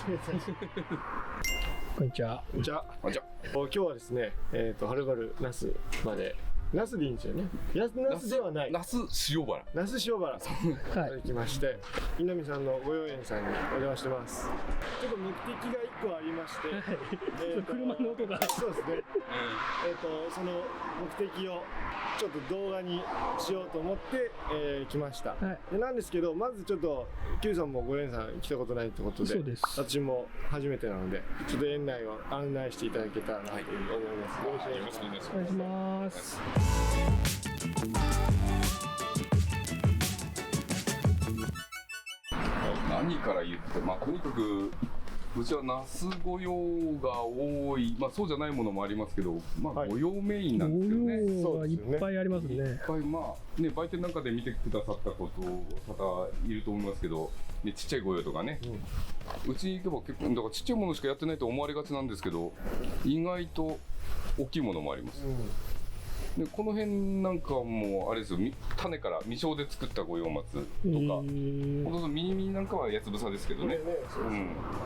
こんにちは。じゃあ、今日はですね、はるばる那須まで、那須でいいんですよね。那須ではない。那須塩原。那須塩原さんまで来まして、稲見さんのご用園さんにお邪魔してます。ちょっと目的が1個ありまして、車の音が。そうですね。その目的をちょっと動画にしようと思って、来ました。でなんですけど、まずちょっと Q さんもご園さん来たことないってことで、そうです。私も初めてなので、ちょっと園内を案内していただけたらなというふうに思います。よろしくお願いしお願いします。何から言って、とにかくうちはナス御用が多い、そうじゃないものもありますけど、御用メインなんですよね。御用がいっぱいありますね。いっぱい売店なんかで見てくださった方いると思いますけど、ちっちゃい御用とかね、うちに行けば結構だからちっちゃいものしかやってないと思われがちなんですけど、意外と大きいものもあります。でこの辺なんかもあれですよ、種から未生で作った五葉松とか、ほとんどミニミニなんかは八つ房ですけどね。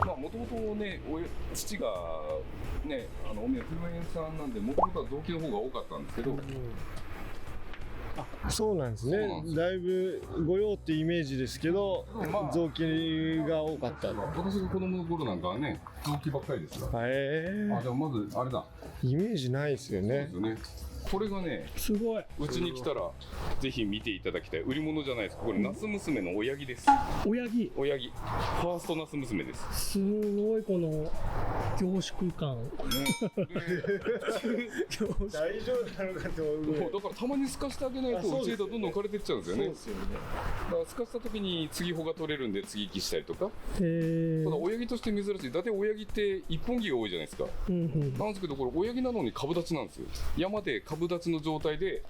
もともとね、父がね、大宮古園さんなんで、もともとは臓器の方が多かったんですけど。そうなんですね。だいぶ御用ってイメージですけど、臓器が多かった。私が子供の頃なんかはね、臓器ばっかりですから。でもまずあれだ。イメージないですよね。そうですよね。これがね、すごい。うちに来たらぜひ見ていただきたい売り物じゃないですか。これナス娘の親木です。親木。親木。ファーストナス娘です。すごいこの凝縮感。大丈夫なのかと思う。だからたまに透かしてあげないとうちへとどんどん枯れてっちゃうんですよね。だから透かした時に継ぎ穂が取れるんで継ぎ木したりとか。ただ親木として珍しい。だって親木って一本木が多いじゃないですか。なんですけどこれ親木なのに株立ちなんですよ。山で株立ちの状態で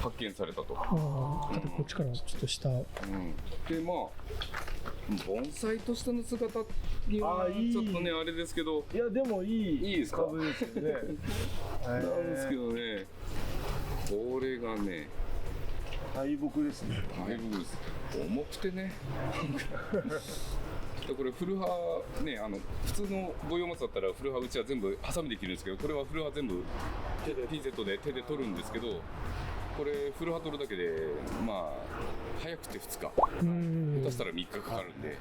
発見されたと。こっちからちょっと下。で盆栽としての姿にはちょっとねあれですけど、いやでもいいですか。株ですよね。なんですけどね、これがね大木ですね。大木です。重くてね。これ古葉ね、普通の御用松だったら古葉うちは全部ハサミで切るんですけど、これは古葉全部ピンセットで手で取るんですけど、これ古葉取るだけで早くて2日、下手したら3日かかるんで、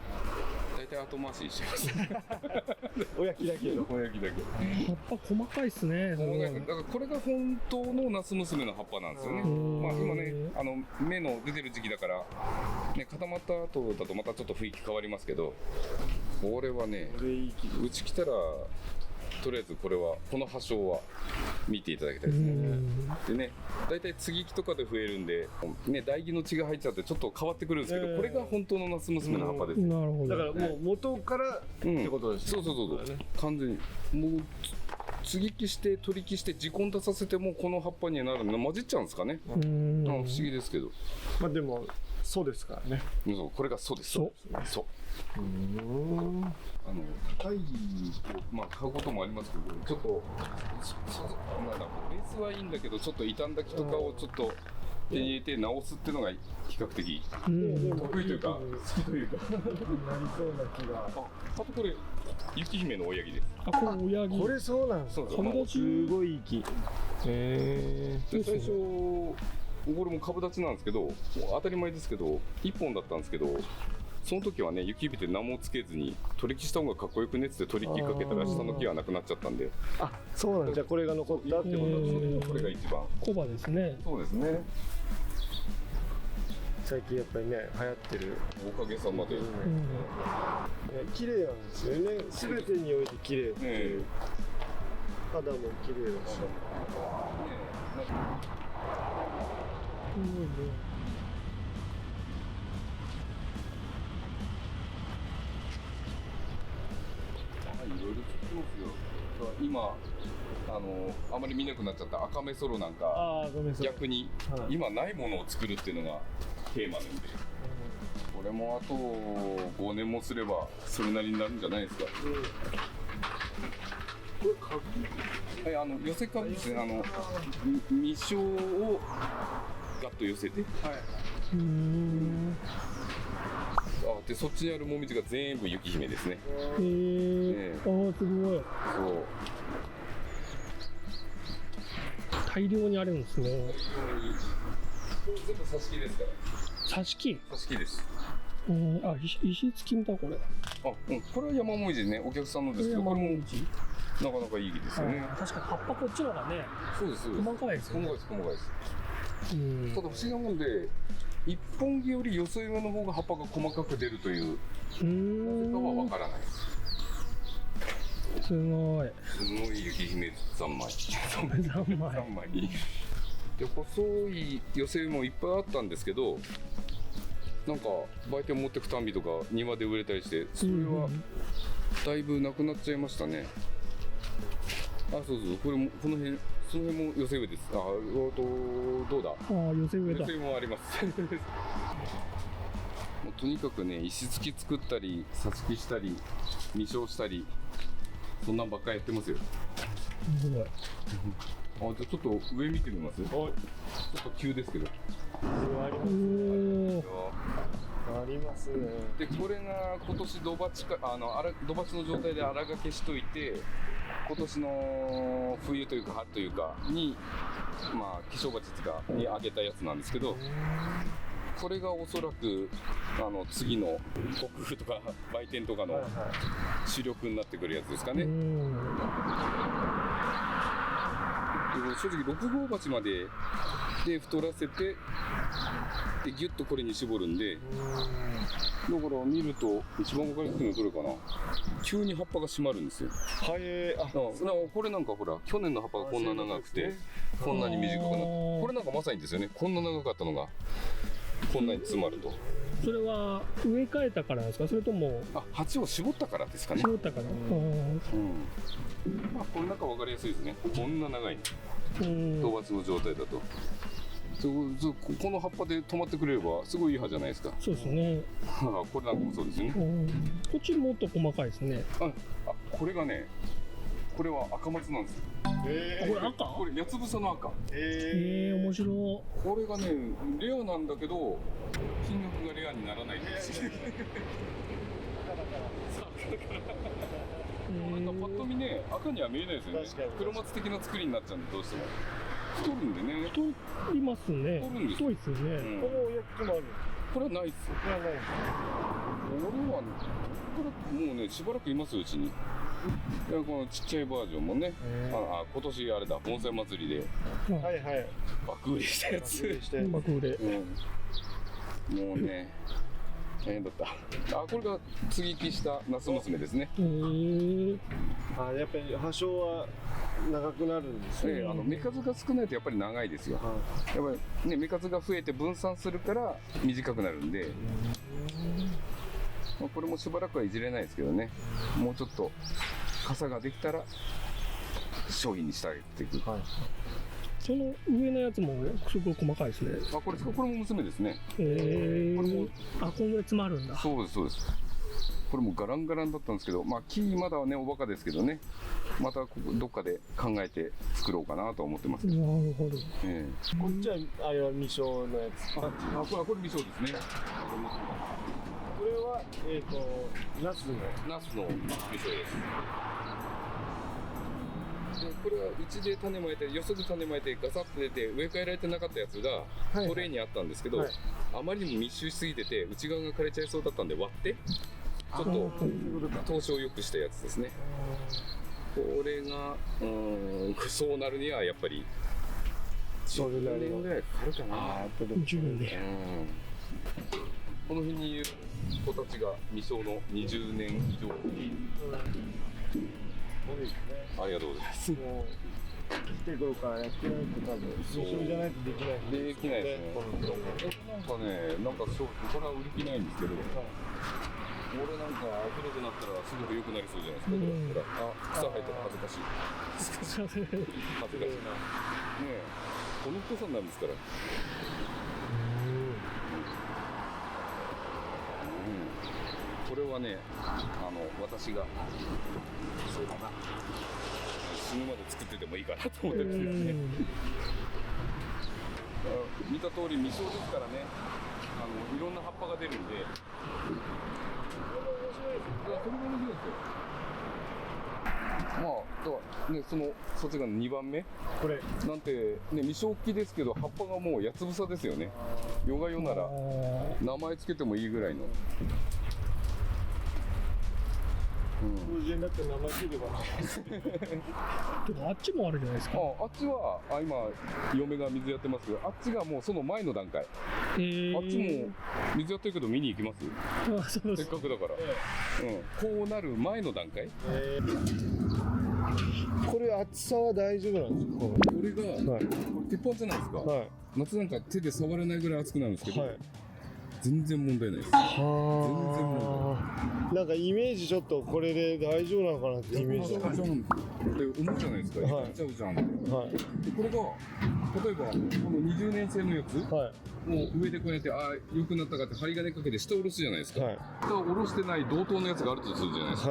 大体後回しにしちゃいます。親木だけど。親木だけ。葉っぱ細かいっすね。だからこれが本当のナス娘の葉っぱなんですよね。今ね、芽の出てる時期だからね、固まった後だとまたちょっと雰囲気変わりますけど、これはね、うち来たらとりあえずこの葉章は見ていただきたいですね。でね、大体接ぎ木とかで増えるんで、ね、唾液の血が入っちゃってちょっと変わってくるんですけど、これが本当のナス娘の葉っぱです。なるほど。だからもう元からってことですね。そう完全にもう接ぎ木して取り木して時根出させてもこの葉っぱになるの混じっちゃうんですかね。不思議ですけど。でもそうですからね。これがそうです。そう。高い買うこともありますけど、ちょっとベースはいいんだけど、ちょっと傷んだ木とかをちょっと手に入れて直すっていうのが比較的得意というか好きというかなりそうな気が。あとこれ雪姫の親木です。これ親木。これそうなんですか。すごいいい木。最初これも株立ちなんですけど、当たり前ですけど1本だったんですけど、その時はね、雪火で何もつけずに取り木した方がかっこよくねって取り木かけたら下の木はなくなっちゃったんで。そうなんだ。じゃあこれが残ったってことですね。これが一番コバですね。そうですね。最近やっぱりね流行ってる。おかげさまで綺麗なんですよね。全てにおいて綺麗っていう。肌も綺麗だし。いろいろ作ってますよ。今あまり見なくなっちゃった赤目ソロなんか逆に今ないものを作るっていうのがテーマなんで、これもあと5年もすればそれなりになるんじゃないですか。これ株？寄せ株ですね。実生をガッと寄せて。でそっちにあるモミジが全部雪姫ですね。へえ。ああ、すごい。そう大量にあるんですね。これ全部挿し木ですから。挿し木。挿し木です。あ、石付きみたいこれ。これは山もみじね、お客さんのですけど、これもなかなかいい木ですよね。確かに葉っぱこっちの方がね、そうです、細かいですよね。細かいです。ただ不思議なもんで、一本木よりよそ岩の方が葉っぱが細かく出るという、なぜかはわからない。すごい。すごい雪姫三昧。三昧。で、細い寄せ植えもいっぱいあったんですけど、なんか売店持ってくたんびとか庭で売れたりして、それはだいぶなくなっちゃいましたね。そうそう、これもこの辺、その辺も寄せ植えです。どうだ。寄せ植えだ。寄せ植えもあります。もうとにかくね、石付き作ったり、挿し木したり、未生したり、そんなんばっかりやってますよ。すごい。じゃあちょっと上見てみます。ちょっと急ですけど。ありますね。で、これが今年土鉢の状態で荒掛けしといて、今年の冬というか春というかに、気象鉢にあげたやつなんですけど、これがおそらく次の国風とか売店とかの主力になってくるやつですかね。正直6号鉢までで太らせてでギュッとこれに絞るんで、だから見ると一番分かりやすいのどれかな、急に葉っぱが締まるんですよ。これなんかほら去年の葉っぱがこんな長くてこんなに短くなって、これなんかまさにですよね、こんな長かったのがこんなに詰まると。それは植え替えたからなんですか、それとも鉢を絞ったからですかね。絞ったから。これなんか分かりやすいですね、こんな長い土鉢の状態だと。この葉っぱで止まってくれればすごいいい葉じゃないですか。そうですね。これなんかもそうですよね。こっちもっと細かいですね。これがね、これは赤松なんですよ。これ赤？これ八つ房の赤。面白い。これがね、レアなんだけど金額がレアにならないんですよ。なんかパッと見ね、赤には見えないですよね。黒松的な作りになっちゃうんで、どうしても太るんでね。太りますね。太るんです。太いですよね。これはないっすよ。これもうね、しばらくいますよ、うちに。このちっちゃいバージョンもね、今年あれだ、盆栽祭りで爆売れしたやつ。爆売れ。もうね、大変だった。これが接ぎ木したナス娘ですね。やっぱり葉性は長くなるんですね。芽数が少ないとやっぱり長いですよ。やっぱりね、芽数が増えて分散するから短くなるんで、これもしばらくはいじれないですけどね、もうちょっと傘ができたら商品にしてあげていく。その上のやつもすごい細かいですね。これも娘ですね。これもこんぐらい詰まるんだ。そうです。これもガランガランだったんですけど、木まだはねおバカですけどね、またどっかで考えて作ろうかなと思ってます。なるほど。こっちはあれは未生のやつ。これ未生ですね。これはナスの未生です。これはうちで種まいて、よそで種まいてガサッと出て植え替えられてなかったやつがトレーにあったんですけど、あまりにも密集しすぎてて内側が枯れちゃいそうだったんで割ってちょっと投資を良くしたやつですね。これがそうなるにはやっぱり10年ぐらいかかるかな。10年。この辺にいる子たちが未生の20年以上。ありがとうございます。ちっちゃい頃からやってないと多分未生じゃないとできない。できないですね。なんかこれは売り気ないんですけど、俺なんか明るくなったらすごく良くなりそうじゃないですか。草生えたら恥ずかしい。恥ずかしい。ねえ、この太さなんですから。これはね、私がそうだな、死ぬまで作っててもいいかなと思ってるんですね。見た通り未生ですからね、いろんな葉っぱが出るんで。それが面白いですよ。まあ、だからね、そっちが2番目これなんてね、未生木ですけど、葉っぱがもう八つ房ですよね。ヨガヨなら名前つけてもいいぐらいの。風神だって名前ついてばけどあっちもあるじゃないですか。あっちは今嫁が水やってますけど、あっちがもうその前の段階。あっちも水やってるけど見に行きます？そうです。せっかくだから、こうなる前の段階。これ厚さは大丈夫なんですか？これが、これ鉄板じゃないですか。夏なんか手で触れないぐらい熱くなるんですけど、全然問題ないです。全然問題。なんかイメージちょっとこれで大丈夫なのかなってイメージ。じゃんって思うじゃないですか。やっちゃうじゃんって。でこれが例えばこの20年製のやつ、もう上でこうやって良くなったかって針金かけて下下ろすじゃないですか。下下ろしてない同等のやつがあるとするじゃないですか。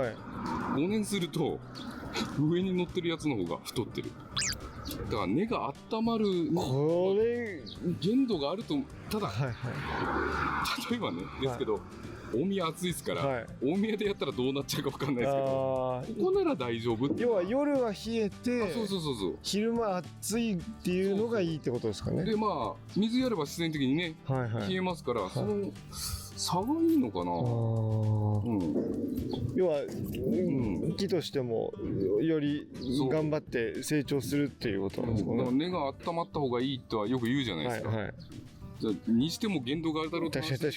5年すると上に乗ってるやつの方が太ってる。だから根が温まるこれ限度があると。ただ、例えばねですけど、大宮暑いですから、大宮でやったらどうなっちゃうか分かんないですけど、ここなら大丈夫って。要は夜は冷えて、そう昼間暑いっていうのがいいってことですかね。でまあ水やれば自然的にね、冷えますから、その差がいいのかな。要は、木としてもより頑張って成長するっていうことなんですかね。だから根が温まった方がいいとはよく言うじゃないですか。にしても限度があるだろうと。確かに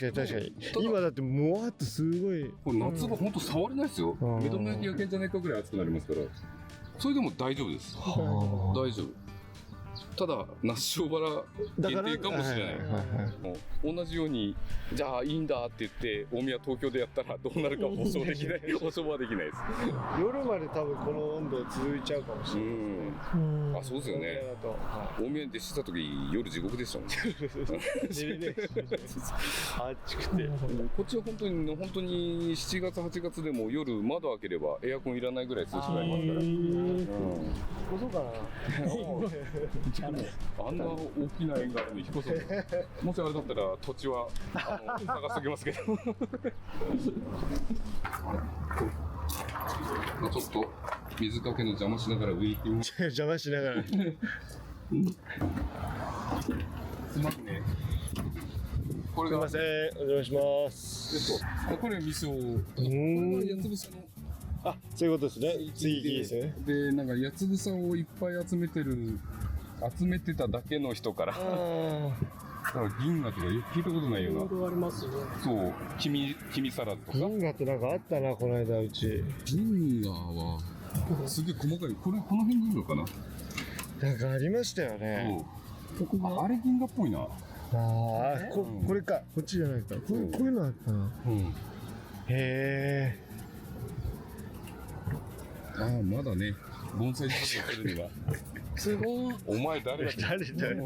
今だってもわっとすごい、これ夏場本当触れないですよ。目玉焼き焼けんじゃないかぐらい熱くなりますから、それでも大丈夫です。大丈夫。ただ那須塩原限定かもしれない。同じようにじゃあいいんだって言って大宮東京でやったらどうなるか保証できない。保証はできないです。夜まで多分この温度続いちゃうかもしれないですね。あ、そうですよね。大宮でした時夜地獄でしたもん。暑くて。こっちは本当に7月8月でも夜窓開ければエアコンいらないぐらい涼しくなりますから。そうかな。あんな大きな縁があるのに引っ越そう。もしあれだったら土地は探しときますけど。ちょっと水かけの邪魔しながら上行ってみます。邪魔しながら。すまんね。これが。すいません、お邪魔します。これ味噌。これが八つ房の。あ、そういうことですね。追記ですね。で、なんか八つ房をいっぱい集めてただけの人から。だから銀河とかよく聞いたことないような。ありますね。そう、黄身サラダとか。銀河ってなんかあったな、この間うち。銀河はすげえ細かい。この辺銀河かな。なんかありましたよね。あれ銀河っぽいな。これか、こっちじゃないか。こういうのあったな。へえ。まだね、盆栽作業するには。すごい。お前誰だっけ？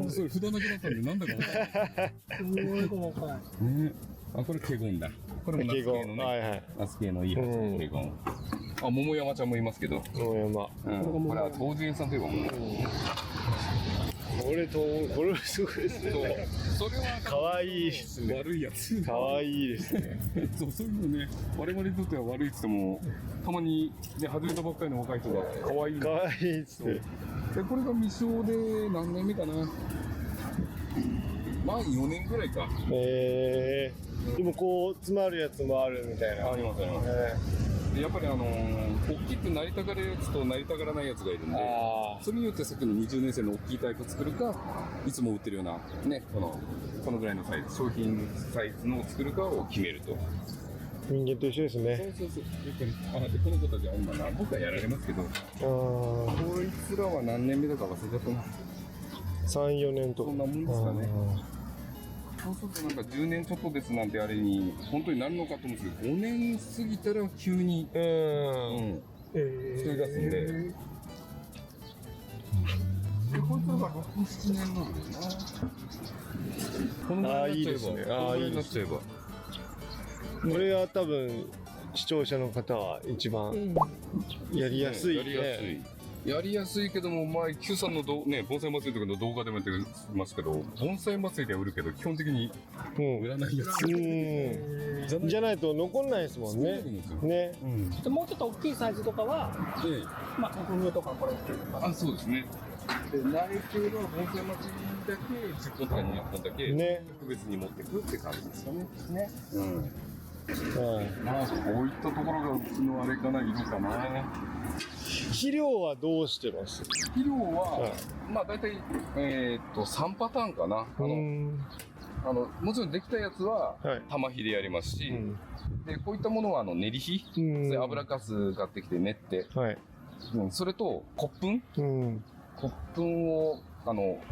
それ札なくなったんでなんだか分かんない。すごい細かい。ね、これケゴンだ。これも夏系のね。夏系のいいやつ、ケゴン。桃山ちゃんもいますけど。桃山。これは東寺園さんといえばもう。これすごいですね。それは可愛いですね。悪いやつ。可愛いですね。そういうのね、我々にとっては悪いって言っても、たまにね始めたばっかりの若い人が可愛い。可愛いですね。でこれが未生で何年目かな。まあ4年ぐらいか。でもこう詰まるやつもあるみたいな。ありますあります。やっぱり大きくなりたがるやつとなりたがらないやつがいるんで、それによってさっきの20年生の大きいタイプ作るか、いつも売ってるようなね、このぐらいのサイズ、商品サイズのを作るかを決めると。人間と一緒ですね。そう。やっぱりこの子たちは今何僕はやられますけど、こいつらは何年目だか忘れちゃったな。3、4年とか。そんなもんですかね。そうするとなんか10年ちょっとですなんてあれに本当になるのかと思うんですけど、5年過ぎたら急に作り出すんで、でこいつらが6、7年なんだよな。このぐらいになっちゃえば、このぐらいになっちゃえば。これは多分視聴者の方は一番やりやすい。やりやすい。やりやすいけども、前 Q さんの盆栽祭りとかの動画でもやってますけど、盆栽祭りでは売るけど基本的に売らないやつ、じゃないと残んないですもんね。ね。もうちょっと大きいサイズとかは、まあ特上とかこれっていうか。あ、そうですね。で、内径は盆栽祭りだけ10本とか20本だけ特別に持ってくって感じですかね。ね。まあこういったところがうちのあれかな、色かな。肥料はどうしてます？肥料は、まあ大体3パターンかな。もちろんできたやつは玉肥でやりますし、でこういったものは練り肥、油かす買ってきて練って、それと骨粉を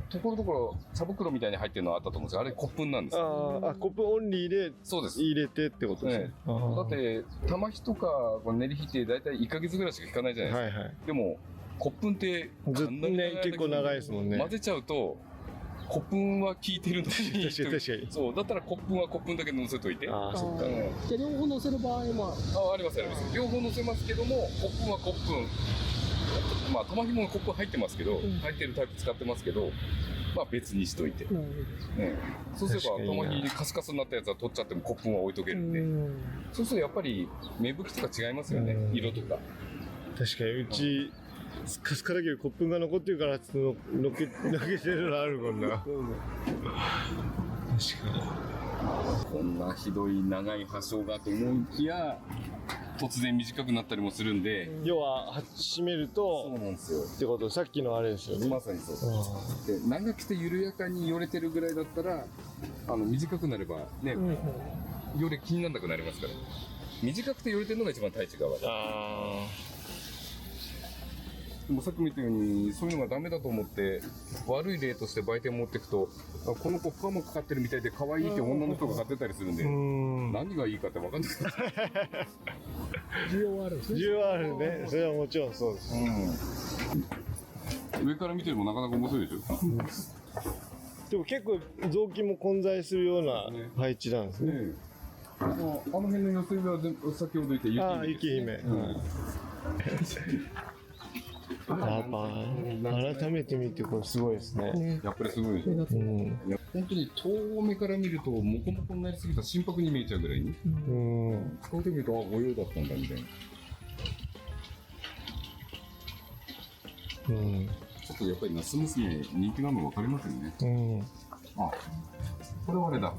ところどころ茶袋みたいに入ってるのはあったと思うんですよ。あれ骨粉なんですよ。骨粉オンリーで入れてってことですね。だって玉肥とか練り肥って大体1ヶ月ぐらいしか効かないじゃないですか。でも骨粉ってずっとね結構長いですもんね。混ぜちゃうと骨粉は効いてるのに確かにそうだったら骨粉は骨粉だけ乗せといて。じゃあ両方乗せる場合もありますあります。両方乗せますけども骨粉は骨粉。まあ玉ひもの骨粉入ってますけど、入ってるタイプ使ってますけど、まあ別にしといて、そうすれば玉ひカスカスになったやつは取っちゃっても骨粉は置いとけるんで、そうするとやっぱり芽吹きとか違いますよね、色とか。確かにうちカスカだけど骨粉が残ってるからのっけてるのあるもんな。確かに。こんなひどい長い葉生がと思いきや突然短くなったりもするんで、要は締めるとそうなんですよってこと、さっきのあれですよね。まさにそうで、長くて緩やかによれてるぐらいだったら短くなればね、より気にならなくなりますから、短くてよれてるのが一番体値が悪い。でもさっきも言ったようにそういうのがダメだと思って悪い例として売店持っていくと、この子負荷もかかってるみたいで可愛いって女の人が買ってたりするんで、何がいいかって分かんない。需要あるんですね。需要あるね。それはもちろんそうです。上から見てもなかなか面白いでしょ。でも結構雑巾も混在するような配置なんですね。あの辺の寄せ植えは先ほど言った雪姫。改めて見てこれすごいですね。やっぱりすごいでしょ。本当に遠目から見るとモコモコになりすぎた心拍に見えちゃうぐらいに。使うてみると御用だったんだみたいな。ちょっとやっぱりナス娘人気なの分かりますよね。あ、これはあれだ。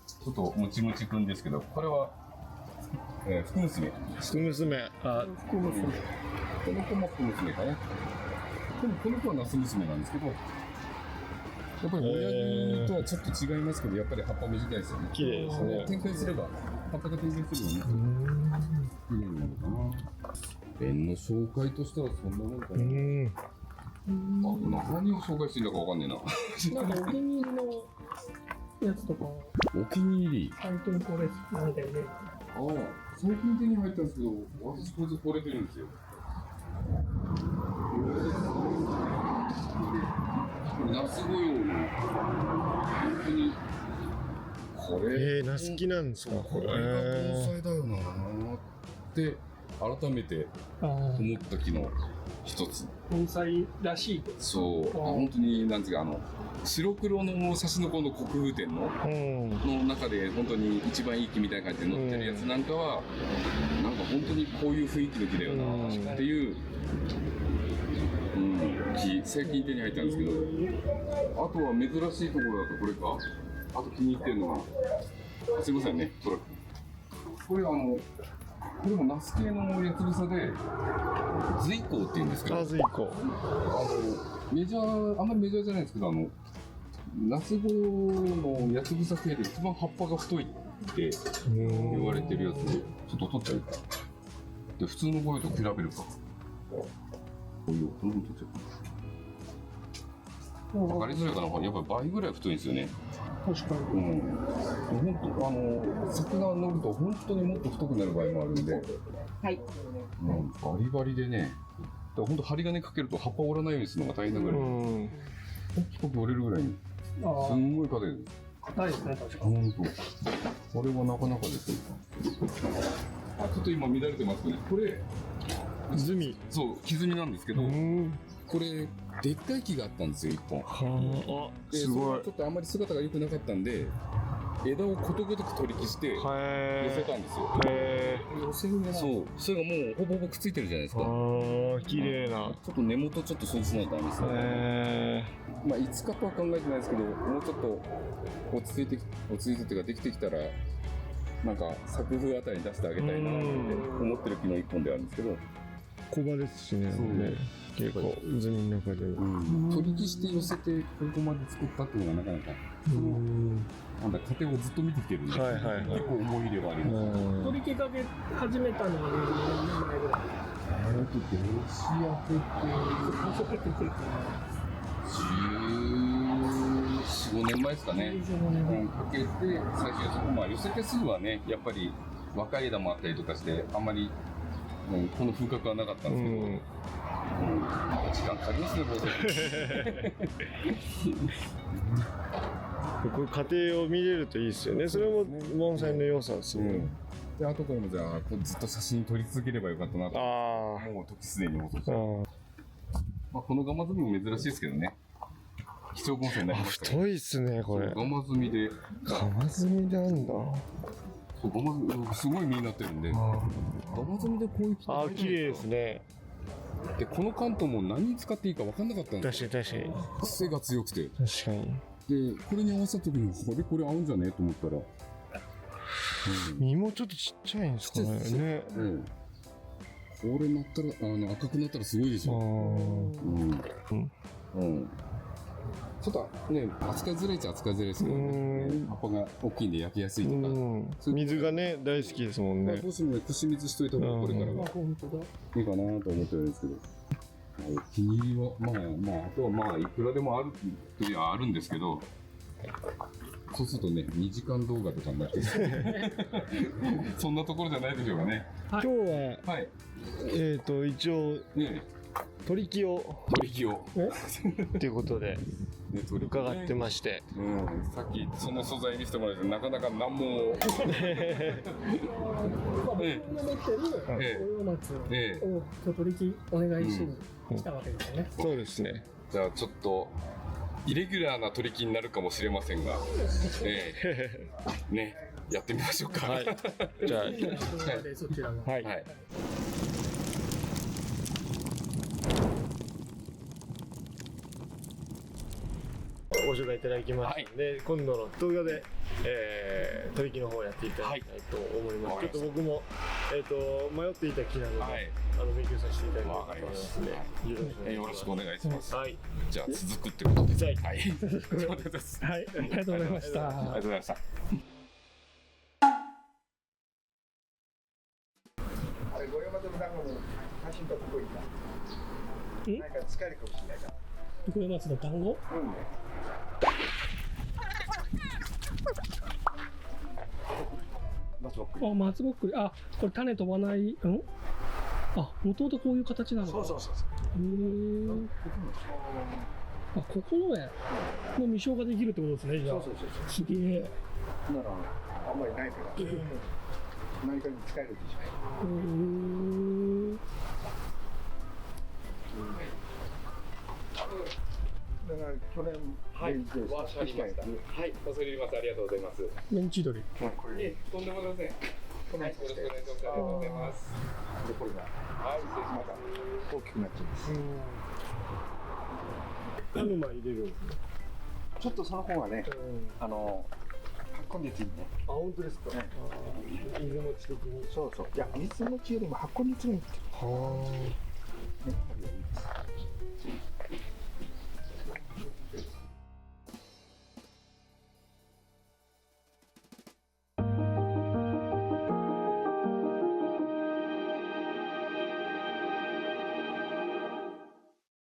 ちょっとムチムチくんですけど、これは福娘。福娘。福娘。この子も福娘かね。でもこの子はナス娘なんですけど、やっぱり親木とはちょっと違いますけど、やっぱり葉っぱ短いですよね。綺麗ですね。展開すれば、葉っぱが展開すればね。綺麗なのかな。ペンの紹介としてはそんなもんかな。何を紹介していいんだかわかんねえな。なんかお気に入りのやつとか。お気に入り。最近これなんだよね。最近手に入ったんですけど、私こいつ惚れてるんですよ。ナス模様の本当にこれナス木なんですか。これが盆栽だよなって改めて思った木の一つ。盆栽らしい。そう、本当になんていうか白黒の写真のこの国風展の中で本当に一番いい木みたいな感じで載ってるやつなんかはなんか本当にこういう雰囲気の木だよなっていう木、最近手に入ったんですけど、あとは珍しいところだとこれか、あと気に入ってるのはすいませんね、トラックこれこれもナス系のやつぶさで随光っていうんですけど、随光メジャー、あんまりメジャーじゃないんですけど、ナスゴのやつぶさ系で一番葉っぱが太いって言われてるやつで、ちょっと取っちゃうか。で、普通のゴヨと比べるか。こういう、この辺取っちゃう。分かりづらいかな、やっぱり倍ぐらい太いんですよね。確かに。本当、作が乗ると本当にもっと太くなる場合もあるんで。はい。バリバリでね。本当針金かけると葉っぱ折らないようにするのが大変だぐらい。ポキポキ折れるぐらいに。すんごい硬いです。硬いですね、確かに。本当。これはなかなかですよ。ちょっと今乱れてますけどね。これ泉。そう、歪みなんですけど、これでっかい木があったんですよ、一本。はあ、ですごい。ちょっとあんまり姿が良くなかったんで、枝をことごとく取り消して寄せたんですよ。寄せるね。そう、それがもうほぼほぼくっついてるじゃないですか。綺麗な。ちょっと根元ちょっと掃除しないとダメですね。まあいつかとは考えてないですけど、もうちょっと落ち着いてっていうかできてきたら、なんか作風あたりに出してあげたいなって思ってる木の一本であるんですけど。小葉ですしね。結構海の中で取り消して寄せてここまで作ったっていうのがなかなかなんだ過程をずっと見てきてるんで、結構思い入れはあります。取り消かけ始めたのは何年前ぐらい？年明けて14、15年前ですかね。かけて最初そこまあ寄せてすぐはね、やっぱり若い枝もあったりとかしてあんまりこの風格はなかったんですけど、時間かかりますね、ここういう過程を見れるといいですよね。それも盆栽の良さですね。で、後からもじゃあずっと写真撮り続ければよかったなと。もう時すでに遅し。まあこのガマズミも珍しいですけどね。貴重盆栽になりました。太いっすね、これ。ガマズミで。ガマズミであんだ。そう、ガマズミすごい実になってるんで。ガマズミでこういう木。綺麗ですね。で、この関東も何に使っていいか分かんなかったんですよ。確かに。癖が強くて。確かに。で、これに合わせた時に、これ合うんじゃねえと思ったら。実もちょっとちっちゃいんですかね。これなったら、赤くなったらすごいでしょ。ちょっとね、扱いづらいっちゃ扱いづらいですけどね。葉っぱが大きいんで焼きやすいとか。水がね、大好きですもんね。どうしてもね、串水しといた方がこれからがいいかなと思ってるんですけど。お気に入りは、あとはまあ、いくらでもあるとはあるんですけど、そうするとね、2時間動画とかになってそんなところじゃないでしょうかね。今日は、一応、取り木をっていうことで伺ってまして、さっきその素材見せてもらってなかなか何も持ってるお洋松を取り木お願いしに来たわけですよね。そうですね。じゃあちょっとイレギュラーな取り木になるかもしれませんが、ね、やってみましょうか。じゃあそちらが。はい。ご紹介いただきましたので、今度の動画で、取り木の方をやっていただきたいと思います。ちょっと僕も、迷っていた木なので、勉強させていただきたいと思いますので、よろしくお願いします。はい。じゃあ続くってことで。はい。はい、ありがとうございました。ありがとうございました。あれ、五山と団子の写真とここいた。なんか使えるかもしれないから。五山松の団子？あ、松ぼっくり。あ、これ種飛ばない。あ、もともとこういう形なのか。そう。あ、ここのね、もう未消化できるってことですね、じゃあ。そう。すげえ。なら、あんまりないから。何かに使えるでしょ。だから去年はい、恐れ入ります。ありがとうございます。メンチ鶏。これとんでもございません。よろしくお願いします。ありがとうございます。でこれがまた大きくなっちゃいます。何枚入れるんですか？ちょっとその方がね、運んでていいね。あ、本当ですか？水持ち的に。そう。いや、水持ちよりも運びつがいいって。はあ。ね、いいです。